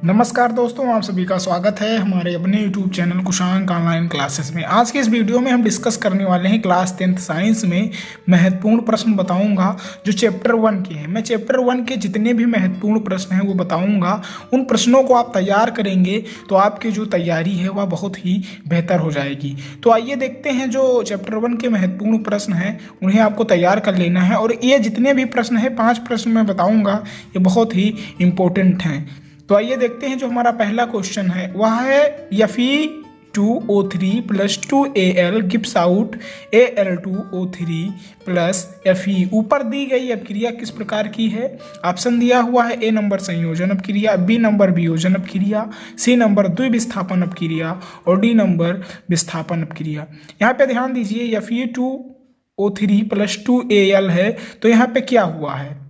नमस्कार दोस्तों, आप सभी का स्वागत है हमारे अपने YouTube चैनल कुशांक ऑनलाइन क्लासेस में। आज के इस वीडियो में हम डिस्कस करने वाले हैं क्लास 10th साइंस में महत्वपूर्ण प्रश्न बताऊंगा जो चैप्टर 1 के हैं। मैं चैप्टर 1 के जितने भी महत्वपूर्ण प्रश्न हैं वो बताऊंगा। उन प्रश्नों को आप तैयार करेंगे तो आपकी जो तैयारी है वह बहुत ही बेहतर हो जाएगी। तो आइए देखते हैं जो चैप्टर 1 के महत्वपूर्ण प्रश्न हैं उन्हें आपको तैयार कर लेना है। और ये जितने भी प्रश्न हैं 5 प्रश्न मैं बताऊँगा, ये बहुत ही इम्पोर्टेंट हैं। तो आइए देखते हैं। जो हमारा पहला क्वेश्चन है वह है Fe2O3 plus 2Al gives out Al2O3 plus Fe। ऊपर दी गई अपक्रिया किस प्रकार की है? ऑप्शन दिया हुआ है। ए नंबर संयोजन अपक्रिया, बी नंबर वियोजन अपक्रिया, सी नंबर द्विविस्थापन अपक्रिया और डी नंबर विस्थापन अपक्रिया। यहाँ पे ध्यान दीजिए, Fe2O3 प्लस 2Al है तो यहाँ पे क्या हुआ है?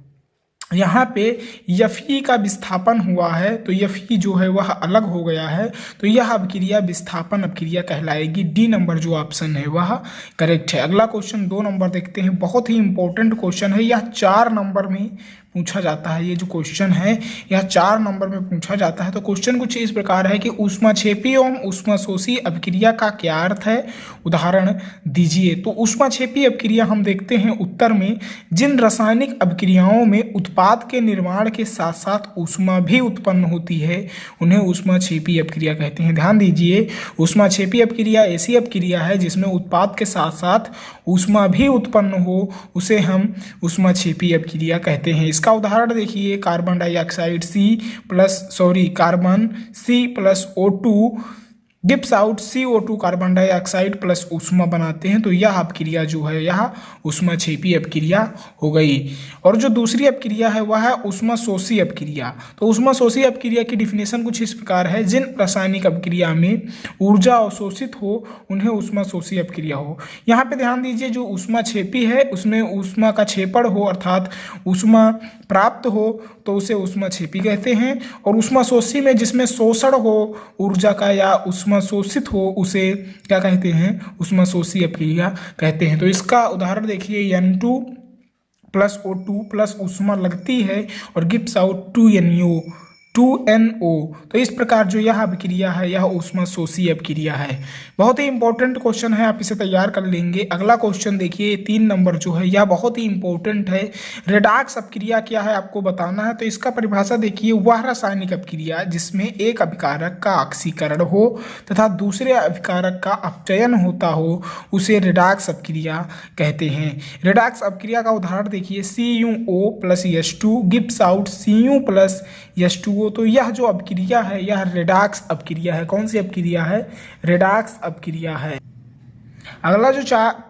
यहाँ पे Fe का विस्थापन हुआ है तो Fe जो है वह अलग हो गया है, तो यह अपक्रिया विस्थापन अपक्रिया कहलाएगी। डी नंबर जो ऑप्शन है वह करेक्ट है। अगला क्वेश्चन 2 नंबर देखते हैं। बहुत ही इंपॉर्टेंट क्वेश्चन है, यह 4 नंबर में पूछा जाता है। ये जो क्वेश्चन है यह 4 नंबर में पूछा जाता है। तो क्वेश्चन कुछ इस प्रकार है कि ऊष्माक्षेपी एवं ऊष्माशोषी अपक्रिया का क्या अर्थ है? उदाहरण दीजिए। तो ऊष्माक्षेपी अपक्रिया हम देखते हैं उत्तर में, जिन रासायनिक अपक्रियाओं में उत्पाद के निर्माण के साथ साथ ऊष्मा भी उत्पन्न होती है उन्हें ऊष्माक्षेपी अपक्रिया कहते हैं। ध्यान दीजिए, ऊष्माक्षेपी अपक्रिया ऐसी अपक्रिया है जिसमें उत्पाद के साथ साथ ऊष्मा भी उत्पन्न हो, उसे हम ऊष्माक्षेपी अपक्रिया कहते हैं। इसका उदाहरण देखिए, carbon C plus O2 gives out CO2, carbon dioxide plus ऊष्मा बनाते हैं, तो यह अपक्रिया जो है यह ऊष्माक्षेपी अपक्रिया हो गई। और जो दूसरी अपक्रिया है वह है ऊष्माशोषी अपक्रिया। तो ऊष्माशोषी अपक्रिया की डिफिनेशन कुछ इस प्रकार है, जिन रासायनिक अपक्रिया में ऊर्जा अवशोषित हो उन्हें ऊष्माशोषी अपक्रिया हो। यहाँ पे ध्यान दीजिए, जो ऊष्माक्षेपी है उसमें ऊष्मा का क्षेपण हो अर्थात ऊष्मा प्राप्त हो तो उसे ऊष्माक्षेपी कहते हैं। और ऊष्माशोषी में जिसमें शोषण हो ऊर्जा का या ऊष्मा शोषित हो उसे क्या कहते हैं? ऊष्माशोषी अपक्रिया कहते हैं। तो इसका उदाहरण देखिए, N2 प्लस O2 प्लस ऊष्मा लगती है और गिव्स आउट 2NO। तो इस प्रकार जो यह अपक्रिया है यह ऊष्माशोषी अपक्रिया है। बहुत ही इंपॉर्टेंट क्वेश्चन है, आप इसे तैयार कर लेंगे। अगला क्वेश्चन देखिए, 3 नंबर जो है यह बहुत ही इंपॉर्टेंट है। रेडॉक्स अपक्रिया क्या है आपको बताना है। तो इसका परिभाषा देखिए, वह रासायनिक अपक्रिया जिसमें एक अभिकारक का ऑक्सीकरण हो तथा दूसरे अभिकारक का अपचयन होता हो उसे रेडॉक्स अपक्रिया कहते हैं। रेडॉक्स अपक्रिया का उदाहरण देखिए, CuO plus H2 gives out Cu plus H2O। तो यह जो अपक्रिया है यह रेडॉक्स अपक्रिया है। कौन सी अपक्रिया है? रेडॉक्स अपक्रिया है। अगला जो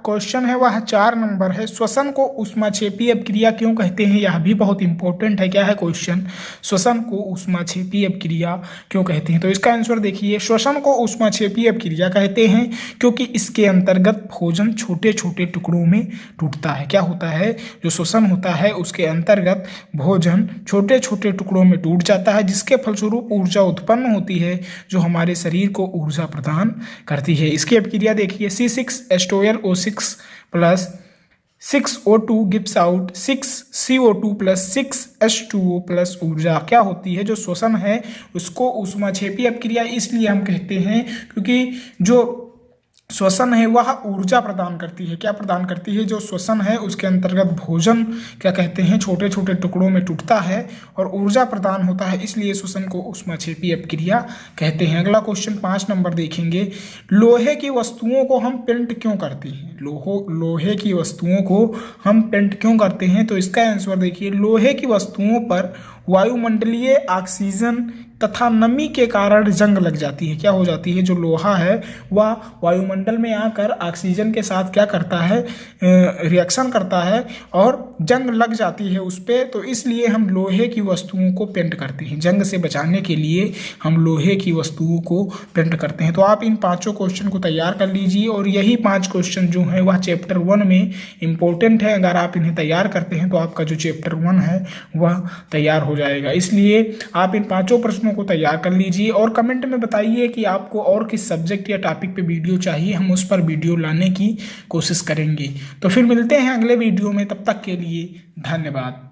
क्वेश्चन है वह 4 नंबर है। श्वसन को ऊष्माक्षेपी अपक्रिया क्यों कहते हैं? यह भी बहुत इंपॉर्टेंट है। क्या है क्वेश्चन? श्वसन को ऊष्माक्षेपी अपक्रिया क्यों कहते हैं? तो इसका आंसर देखिए, श्वसन को ऊष्माक्षेपी अपक्रिया कहते हैं क्योंकि इसके अंतर्गत भोजन छोटे छोटे टुकड़ों में टूटता है। क्या होता है? जो श्वसन होता है उसके अंतर्गत भोजन छोटे छोटे टुकड़ों में टूट जाता है, जिसके फलस्वरूप ऊर्जा उत्पन्न होती है जो हमारे शरीर को ऊर्जा प्रदान करती है। इसकी अपक्रिया देखिए, C6H12O6 plus 6O2 gives out 6CO2 plus 6H2O plus ऊर्जा। क्या होती है? जो श्वसन है उसको ऊष्माक्षेपी अपक्रिया इसलिए हम कहते हैं क्योंकि जो श्वसन है वह ऊर्जा प्रदान करती है। क्या प्रदान करती है? जो श्वसन है उसके अंतर्गत भोजन क्या कहते हैं? छोटे छोटे टुकड़ों में टूटता है और ऊर्जा प्रदान होता है, इसलिए श्वसन को ऊष्माक्षेपी अपक्रिया कहते हैं। अगला क्वेश्चन 5 नंबर देखेंगे, लोहे की वस्तुओं को हम पेंट क्यों करते हैं? लोहे की वस्तुओं को हम पेंट क्यों करते हैं? तो इसका आंसर देखिए, लोहे की वस्तुओं पर वायुमंडलीय ऑक्सीजन तथा नमी के कारण जंग लग जाती है। क्या हो जाती है? जो लोहा है वह वायुमंडल में आकर ऑक्सीजन के साथ क्या करता है? रिएक्शन करता है और जंग लग जाती है उस पर। तो इसलिए हम लोहे की वस्तुओं को पेंट करते हैं। जंग से बचाने के लिए हम लोहे की वस्तुओं को पेंट करते हैं। तो आप इन 5 क्वेश्चन को तैयार कर लीजिए और यही 5 क्वेश्चन जो हैं वह चैप्टर 1 में इम्पोर्टेंट है। अगर आप इन्हें तैयार करते हैं तो आपका जो चैप्टर 1 है वह तैयार हो जाएगा। इसलिए आप इन 5 प्रश्नों को तैयार कर लीजिए और कमेंट में बताइए कि आपको और किस सब्जेक्ट या टॉपिक पे वीडियो चाहिए, हम उस पर वीडियो लाने की कोशिश करेंगे। तो फिर मिलते हैं अगले वीडियो में, तब तक के लिए धन्यवाद।